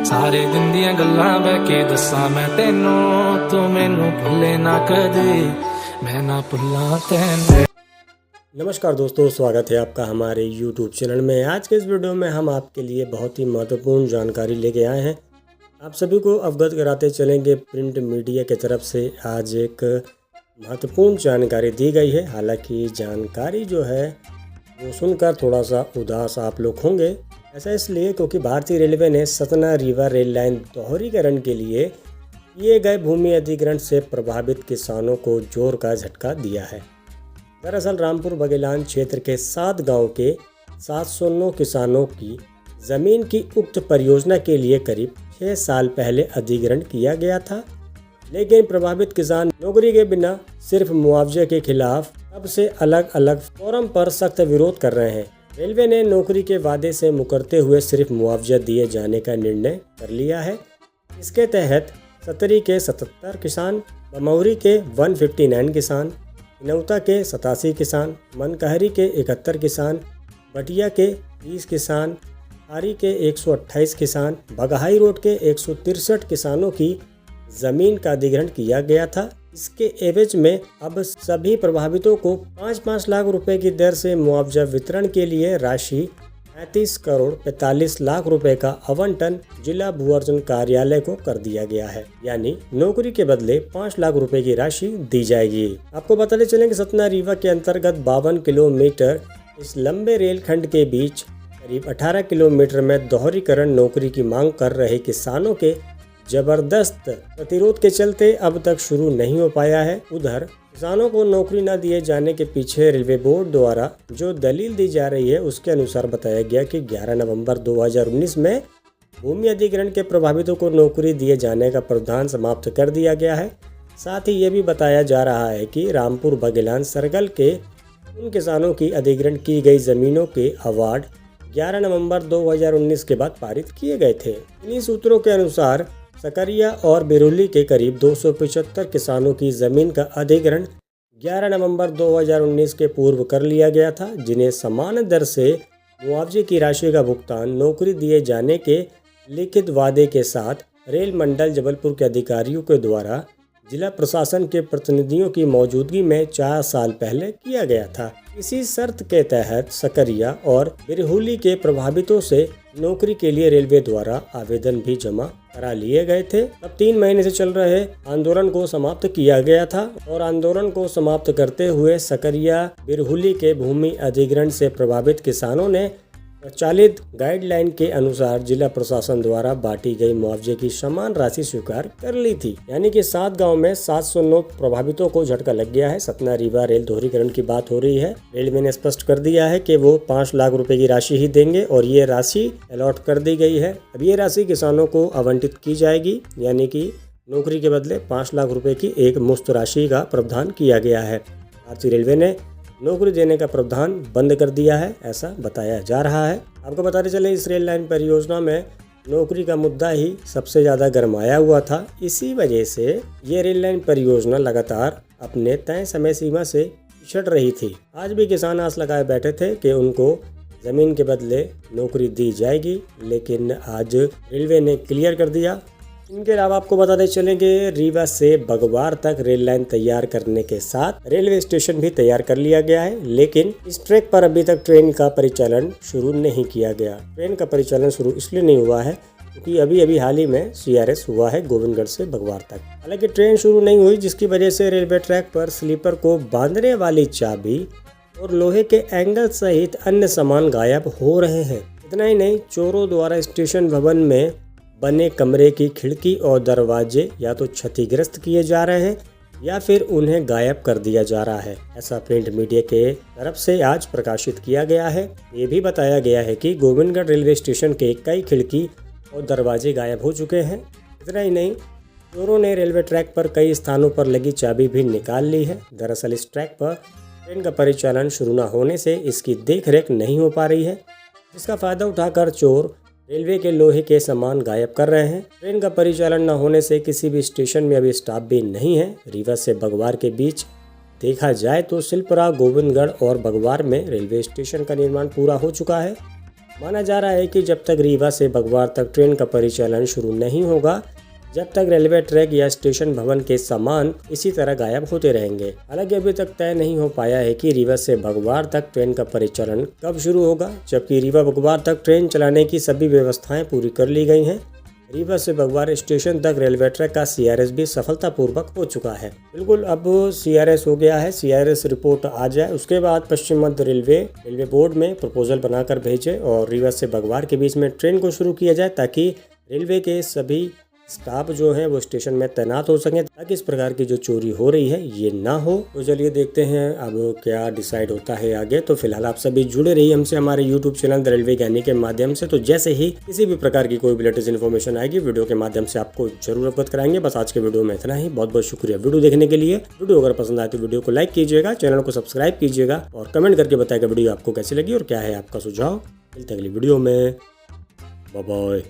सारे दिन दियां गल्लां बह के दस्सां मैं तेनू, तू मैनू भुले ना कदे, मैं ना भुल्लां तैनू। नमस्कार दोस्तों, स्वागत है आपका हमारे YouTube चैनल में। आज के इस वीडियो में हम आपके लिए बहुत ही महत्वपूर्ण जानकारी लेके आए हैं। आप सभी को अवगत कराते चलेंगे, प्रिंट मीडिया की तरफ से आज एक महत्वपूर्ण जानकारी दी गई है। हालांकि जानकारी जो है वो सुनकर थोड़ा सा उदास आप लोग होंगे। ऐसा इसलिए क्योंकि भारतीय रेलवे ने सतना रीवा रेल लाइन दोहरीकरण के लिए किए गए भूमि अधिग्रहण से प्रभावित किसानों को जोर का झटका दिया है। दरअसल रामपुर बघेलान क्षेत्र के 7 गांव के 709 किसानों की जमीन की उक्त परियोजना के लिए करीब 6 साल पहले अधिग्रहण किया गया था, लेकिन प्रभावित किसान नौकरी के बिना सिर्फ मुआवजे के खिलाफ तब से अलग अलग फोरम पर सख्त विरोध कर रहे हैं। रेलवे ने नौकरी के वादे से मुकरते हुए सिर्फ मुआवजा दिए जाने का निर्णय कर लिया है। इसके तहत सतरी के 77 किसान, बमौरी के 159 किसान, इनौता के 87 किसान, मनकहरी के 71 किसान, बटिया के 30 किसान, आरी के 128 किसान, बगहाई रोड के 163 किसानों की जमीन का अधिग्रहण किया गया था। इसके एवज में अब सभी प्रभावितों को 5-5 लाख रुपए की दर से मुआवजा वितरण के लिए राशि 35 करोड़ 45 लाख रुपए का आवंटन जिला भू अर्जन कार्यालय को कर दिया गया है। यानी नौकरी के बदले 5 लाख रुपए की राशि दी जाएगी। आपको बताते चलें कि सतना रीवा के अंतर्गत 52 किलोमीटर इस लंबे रेलखंड के बीच करीब 18 किलोमीटर में दोहरीकरण नौकरी की मांग कर रहे किसानों के जबरदस्त प्रतिरोध के चलते अब तक शुरू नहीं हो पाया है। उधर किसानों को नौकरी न दिए जाने के पीछे रेलवे बोर्ड द्वारा जो दलील दी जा रही है उसके अनुसार बताया गया कि 11 नवंबर 2019 में भूमि अधिग्रहण के प्रभावितों को नौकरी दिए जाने का प्रावधान समाप्त कर दिया गया है। साथ ही ये भी बताया जा रहा है कि रामपुर बघेलान सर्कल के उन किसानों की अधिग्रहण की गई जमीनों के अवार्ड 11 नवंबर 2019 के बाद पारित किए गए थे। इन्हीं सूत्रों के अनुसार सकरिया और बिरुली के करीब 275 किसानों की जमीन का अधिग्रहण 11 नवंबर 2019 के पूर्व कर लिया गया था, जिन्हें समान दर से मुआवजे की राशि का भुगतान नौकरी दिए जाने के लिखित वादे के साथ रेल मंडल जबलपुर के अधिकारियों के द्वारा जिला प्रशासन के प्रतिनिधियों की मौजूदगी में 4 साल पहले किया गया था। इसी शर्त के तहत सकरिया और बिरहुली के प्रभावितों से नौकरी के लिए रेलवे द्वारा आवेदन भी जमा करा लिए गए थे। अब 3 महीने से चल रहे आंदोलन को समाप्त किया गया था और आंदोलन को समाप्त करते हुए सकरिया बिरहुली के भूमि अधिग्रहण से प्रभावित किसानों ने प्रचलित गाइडलाइन के अनुसार जिला प्रशासन द्वारा बांटी गई मुआवजे की समान राशि स्वीकार कर ली थी। यानी कि 7 गांव में 709 प्रभावितों को झटका लग गया है। सतना रीवा रेल दोहरीकरण की बात हो रही है। रेलवे ने स्पष्ट कर दिया है कि वो 5 लाख रुपए की राशि ही देंगे और ये राशि अलॉट कर दी गई है। अब ये राशि किसानों को आवंटित की जाएगी, यानी कि नौकरी के बदले 5 लाख रुपए की एक मुफ्त राशि का प्रावधान किया गया है। भारतीय रेलवे ने नौकरी देने का प्रावधान बंद कर दिया है, ऐसा बताया जा रहा है। आपको बताते चले इस रेल लाइन परियोजना में नौकरी का मुद्दा ही सबसे ज़्यादा गरमाया हुआ था। इसी वजह से ये रेल लाइन परियोजना लगातार अपने तय समय सीमा से पिछड़ रही थी। आज भी किसान आस लगाए बैठे थे कि उनको ज़मीन के बदले नौकरी दी जाएगी, लेकिन आज रेलवे ने क्लियर कर दिया। इनके अलावा आपको बताते चलेंगे रीवा से बगवार तक रेल लाइन तैयार करने के साथ रेलवे स्टेशन भी तैयार कर लिया गया है, लेकिन इस ट्रैक पर अभी तक ट्रेन का परिचालन शुरू नहीं किया गया। ट्रेन का परिचालन शुरू इसलिए नहीं हुआ है क्योंकि अभी हाल ही में CRS हुआ है गोविंदगढ़ से बगवार तक। हालांकि ट्रेन शुरू नहीं हुई, जिसकी वजह से रेलवे ट्रैक पर स्लीपर को बांधने वाली चाबी और लोहे के एंगल सहित अन्य सामान गायब हो रहे हैं। इतना ही नहीं, चोरों द्वारा स्टेशन भवन में बने कमरे की खिड़की और दरवाजे या तो क्षतिग्रस्त किए जा रहे हैं या फिर उन्हें गायब कर दिया जा रहा है। ऐसा प्रिंट मीडिया के तरफ से आज प्रकाशित किया गया है। ये भी बताया गया है कि गोविंदगढ़ रेलवे स्टेशन के कई खिड़की और दरवाजे गायब हो चुके हैं। इतना ही नहीं, चोरों ने रेलवे ट्रैक पर कई स्थानों पर लगी चाबी भी निकाल ली है। दरअसल इस ट्रैक पर ट्रेन का परिचालन शुरू न होने से इसकी देखरेख नहीं हो पा रही है, जिसका फायदा उठाकर चोर रेलवे के लोहे के सामान गायब कर रहे हैं। ट्रेन का परिचालन न होने से किसी भी स्टेशन में अभी स्टाफ भी नहीं है। रीवा से बगवार के बीच देखा जाए तो सिलपरा, गोविंदगढ़ और बगवार में रेलवे स्टेशन का निर्माण पूरा हो चुका है। माना जा रहा है कि जब तक रीवा से बगवार तक ट्रेन का परिचालन शुरू नहीं होगा, जब तक रेलवे ट्रैक या स्टेशन भवन के सामान इसी तरह गायब होते रहेंगे। हालांकि अभी तक तय नहीं हो पाया है कि रीवा से बगवार तक ट्रेन का परिचालन कब शुरू होगा, जबकि रीवा बगवार तक ट्रेन चलाने की सभी व्यवस्थाएं पूरी कर ली गई हैं। रीवा से बगवार स्टेशन तक रेलवे ट्रैक का CRS भी सफलतापूर्वक हो चुका है। बिल्कुल, अब CRS हो गया है। CRS रिपोर्ट आ जाए उसके बाद पश्चिम मध्य रेलवे बोर्ड में प्रपोजल बनाकर भेजे और रीवा से बगवार के बीच में ट्रेन को शुरू किया जाए, ताकि रेलवे के सभी स्टाफ जो है वो स्टेशन में तैनात हो सके, ताकि इस प्रकार की जो चोरी हो रही है ये ना हो। तो चलिए देखते हैं अब क्या डिसाइड होता है आगे। तो फिलहाल आप सभी जुड़े रहिए हमसे हमारे YouTube चैनल द रेलवे ज्ञानी के माध्यम से। तो जैसे ही किसी भी प्रकार की कोई भी लेटेस्ट इन्फॉर्मेशन आएगी, वीडियो के माध्यम से आपको जरूर अवगत कराएंगे। बस आज के वीडियो में इतना ही। बहुत बहुत शुक्रिया वीडियो देखने के लिए। वीडियो अगर पसंद आए तो वीडियो को लाइक कीजिएगा, चैनल को सब्सक्राइब कीजिएगा और कमेंट करके बताएगा वीडियो आपको कैसी लगी और क्या है आपका सुझाव। मिलते हैं अगली वीडियो में। Bye bye.